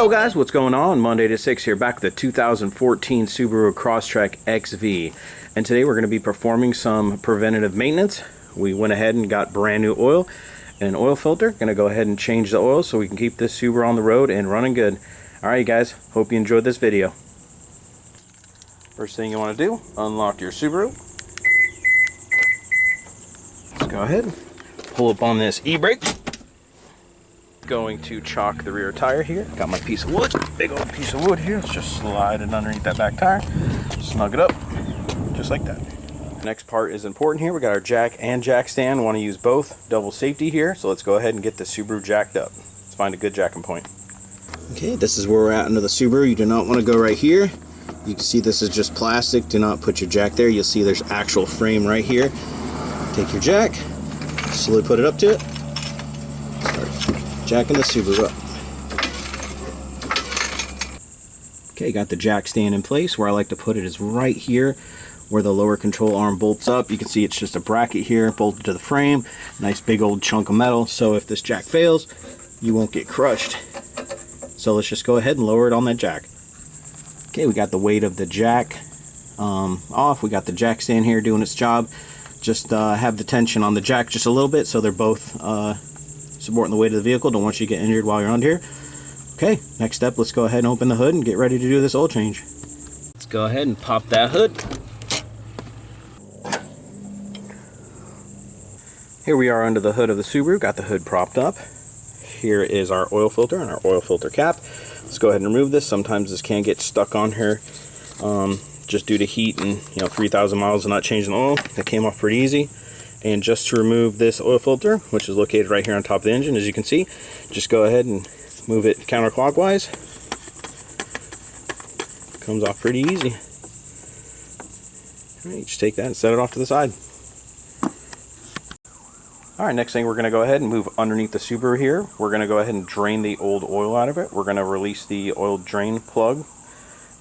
Yo guys, what's going on? Monday to 6 here, back with the 2014 Subaru Crosstrek XV. And today we're going to be performing some preventative maintenance. We went ahead and got brand new oil and an oil filter. Going to go ahead and change the oil so we can keep this Subaru on the road and running good. Alright guys, hope you enjoyed this video. First thing you want to do, unlock your Subaru. Let's go ahead, pull up on this e-brake. Going to chock the rear tire here. Got my piece of wood, big old piece of wood here. Let's just slide it underneath that back tire, snug it up, just like that. Next part is important here. We got our jack and jack stand. Want to use both, double safety here. So let's go ahead and get the Subaru jacked up. Let's find a good jacking point. Okay, this is where we're at under the Subaru. You do not want to go right here. You can see this is just plastic. Do not put your jack there. You'll see there's actual frame right here. Take your jack, slowly put it up to it. Jacking the Subaru up. Okay, got the jack stand in place. Where I like to put it is right here where the lower control arm bolts up. You can see it's just a bracket here bolted to the frame. Nice big old chunk of metal, so if this jack fails you won't get crushed. So let's just go ahead and lower it on that jack. Okay, we got the weight of the jack off. We got the jack stand here doing its job. Just have the tension on the jack just a little bit so they're both supporting the weight of the vehicle. Don't want you to get injured while you're under here. Okay, next step, let's go ahead and open the hood and get ready to do this oil change. Let's go ahead and pop that hood. Here we are under the hood of the Subaru. Got the hood propped up. Here is our oil filter and our oil filter cap. Let's go ahead and remove this. Sometimes this can get stuck on here just due to heat and 3,000 miles of not changing the oil. It came off pretty easy. And just to remove this oil filter, which is located right here on top of the engine, as you can see, just go ahead and move it counterclockwise. Comes off pretty easy. Alright, just take that and set it off to the side. Alright, next thing we're going to go ahead and move underneath the Subaru here. We're going to go ahead and drain the old oil out of it. We're going to release the oil drain plug.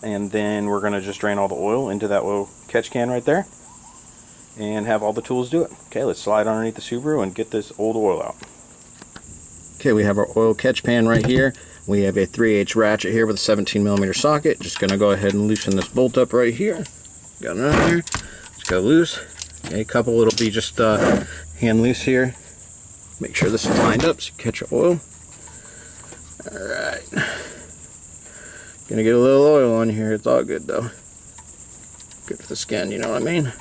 And then we're going to just drain all the oil into that oil catch can right there. And have all the tools do it. Okay, let's slide underneath the Subaru and get this old oil out. Okay, we have our oil catch pan right here. We have a 3/8 ratchet here with a 17mm socket. Just gonna go ahead and loosen this bolt up right here. Got it on here. Just go loose. Okay, a couple it'll be just hand loose here. Make sure this is lined up so you catch your oil. Alright. Gonna get a little oil on here. It's all good though. Good for the skin, you know what I mean?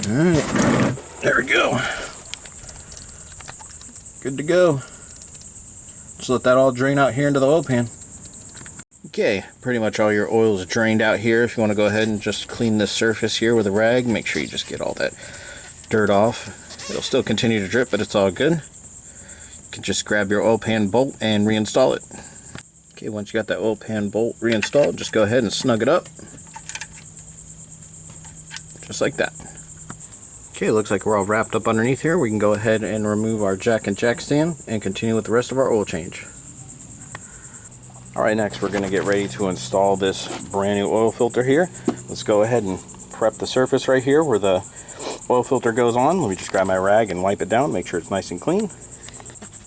Alright, there we go. Good to go. Just let that all drain out here into the oil pan. Okay, pretty much all your oil is drained out here. If you want to go ahead and just clean this surface here with a rag, make sure you just get all that dirt off. It'll still continue to drip, but it's all good. You can just grab your oil pan bolt and reinstall it. Okay, once you got that oil pan bolt reinstalled, just go ahead and snug it up. Just like that. Okay, looks like we're all wrapped up underneath here. We can go ahead and remove our jack and jack stand and continue with the rest of our oil change. Alright, next we're going to get ready to install this brand new oil filter here. Let's go ahead and prep the surface right here where the oil filter goes on. Let me just grab my rag and wipe it down, make sure it's nice and clean.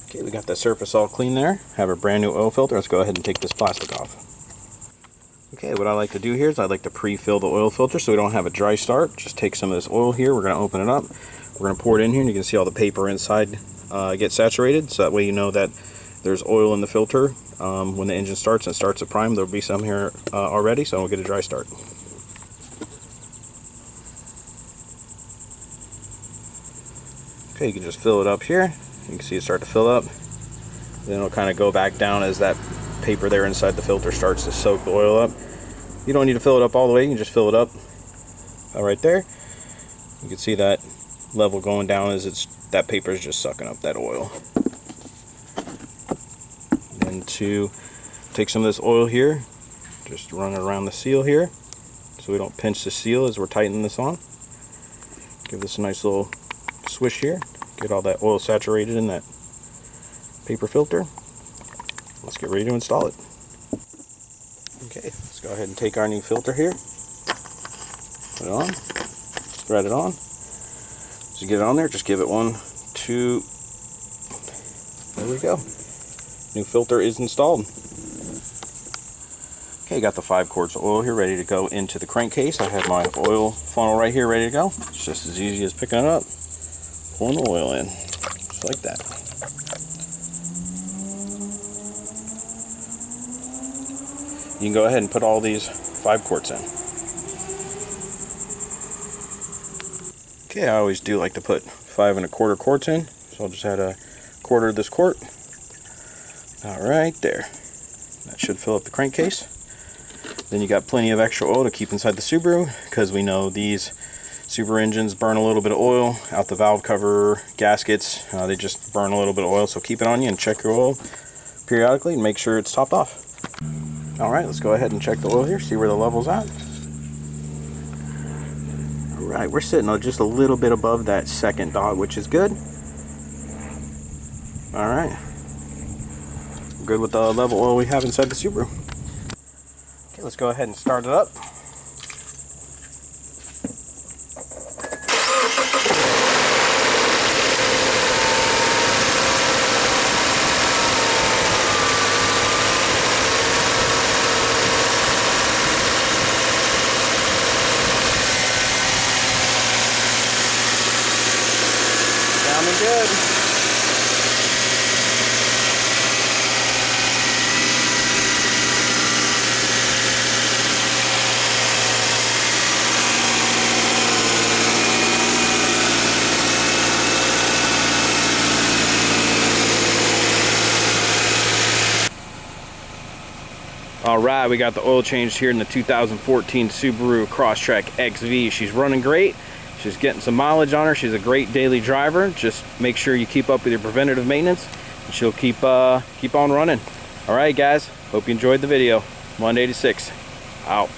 Okay, we got the surface all clean there. Have a brand new oil filter. Let's go ahead and take this plastic off. Okay, what I like to do here is I like to pre-fill the oil filter so we don't have a dry start. Just take some of this oil here, we're going to open it up, we're going to pour it in here, and you can see all the paper inside get saturated, so that way you know that there's oil in the filter. When the engine starts and starts to prime, there'll be some here already, so we'll get a dry start. Okay, you can just fill it up here. You can see it start to fill up. Then it'll kind of go back down as that paper there inside the filter starts to soak the oil up. You don't need to fill it up all the way, you can just fill it up right there. You can see that level going down as that paper is just sucking up that oil. And to take some of this oil here, just run it around the seal here so we don't pinch the seal as we're tightening this on. Give this a nice little swish here, get all that oil saturated in that paper filter. Let's get ready to install it. Okay, let's go ahead and take our new filter here, put it on, spread it on. So get it on there, just give it 1, 2, there we go. New filter is installed. Okay, got the 5 quarts of oil here ready to go into the crankcase. I have my oil funnel right here ready to go. It's just as easy as picking it up, pulling the oil in, just like that. You can go ahead and put all these 5 quarts in. Okay, I always do like to put 5 1/4 quarts in, so I'll just add a quarter of this quart. All right, there. That should fill up the crankcase. Then you got plenty of extra oil to keep inside the Subaru, because we know these Subaru engines burn a little bit of oil out the valve cover gaskets. They just burn a little bit of oil, so keep it on you and check your oil periodically and make sure it's topped off. All right, let's go ahead and check the oil here, see where the level's at. All right, we're sitting on just a little bit above that second dot, which is good. All right, good with the level oil we have inside the Subaru. Okay, let's go ahead and start it up. Sounding good. Alright, we got the oil changed here in the 2014 Subaru Crosstrek XV. She's running great. She's getting some mileage on her. She's a great daily driver. Just make sure you keep up with your preventative maintenance, and she'll keep on running. Alright guys, hope you enjoyed the video. 186, out.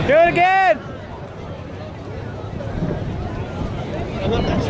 Do it again! I love that